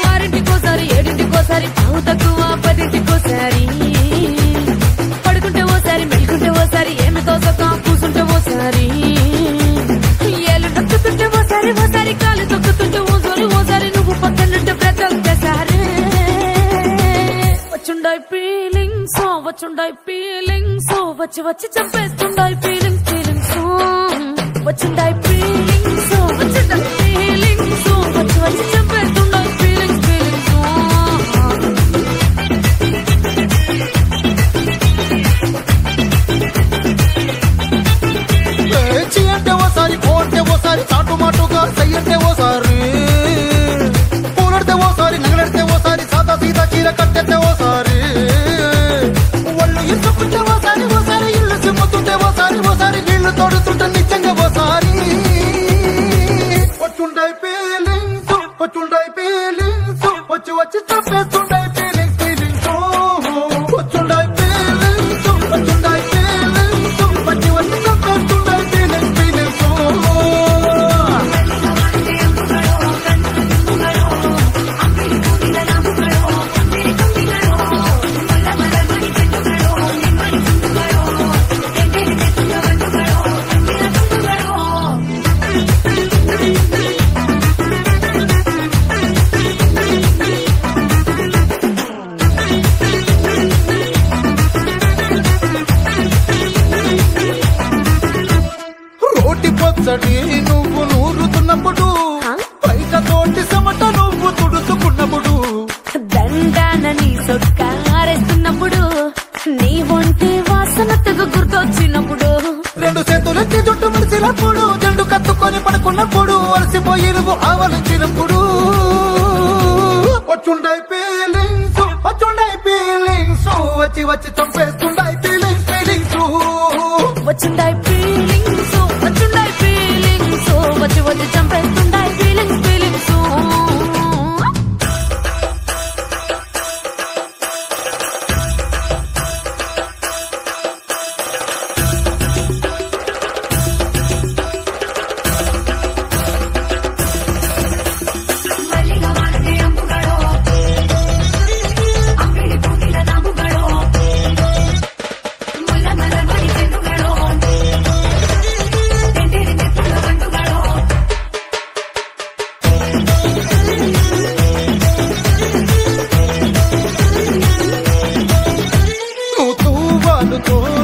ఆరింటికోసారి ఏడింటికోసారి పావు తక్కువ పదింటికోసారి పడుకుంటే ఓసారి మెలుకుంటే ఓసారి ఏమి తోసక కూసుంటే ఓసారి ఏళ్ళు తొక్కుతుంటే ఓసారి ఓసారి కాలు తొక్కుతుంటే ఓసారి నువ్వు పక్కనుంటే బ్రతొక్కసారి వచ్చుండాయి ఫీలింగ్స్ వచ్చి వచ్చి చంపేస్తుండాయి ఫీలింగ్స్ వచ్చుండాయి ఫీలింగ్స్ వచ్చి వచ్చి చంపేస్తుండాయి ఫీలింగ్స్ అంటే ఓసారి కోటే ఓసారి చాటు మాటుగా సయ్యంటే ఓసారి పూలడితే ఓసారి నగలడితే ఓసారి సాదా సీదా చీర కట్టెట్టే ఓసారి ఒళ్ళు ఇసుకుంటే ఓసారి ఓసారి ఇల్లు సిమ్ముతుంటే ఓసారి ఓసారి నీళ్లు తోడుతుంటే నిజంగా ఓసారి వచ్చుండాయి ఫీలింగ్స్ వచ్చి వచ్చి చంపేస్తుండాయి ఫీలింగ్స్ వచ్చుండాయి ఫీలింగ్స్ వచ్చి వచ్చి చంపేస్తుండాయి ఫీలింగ్స్ రోటి పొచ్చడి నువ్వు నూరుతున్నప్పుడు బయట తోటి సమట నువ్వు తుడుచుకున్నప్పుడు దండానని సొక్కారేస్తున్నప్పుడు నీ ఒంటి వాసన తెగ గుర్తొచ్చినప్పుడు రెండు చేతులెత్తి జుట్టు ముడిచినప్పుడు జండు కత్తుకొని పడుకున్నప్పుడు అలసిపోయి నువ్వు ఆవలించినప్పుడు వచ్చుండాయి ఫీలింగ్స్ వచ్చి వచ్చి చంపేస్తుండాయి ఫీలింగ్స్ వచ్చుండాయి ఫీలింగ్స్ వచ్చి వచ్చి చంపేస్తుండాయి ఫీలింగ్స్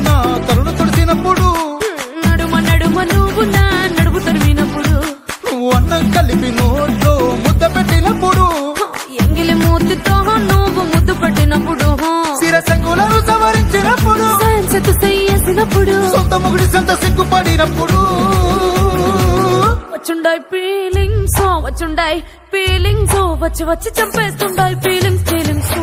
నా తరుణ తుడిచినప్పుడు నడుమ నువ్వు నా నడుపు తరిమినప్పుడు నువ్వు అన్నం కలిపి నోట్లో ముద్ద పెట్టినప్పుడు ఎంగిలి మూతితో నువ్వు ముద్దు పెట్టినప్పుడు శిరసంగులను సవరించినప్పుడు చేసినప్పుడు సొంత ముగుడి సొంత సిగ్గుపడినప్పుడు వచ్చుండాయి ఫీలింగ్స్ వచ్చి వచ్చి చంపేస్తుండాయి ఫీలింగ్స్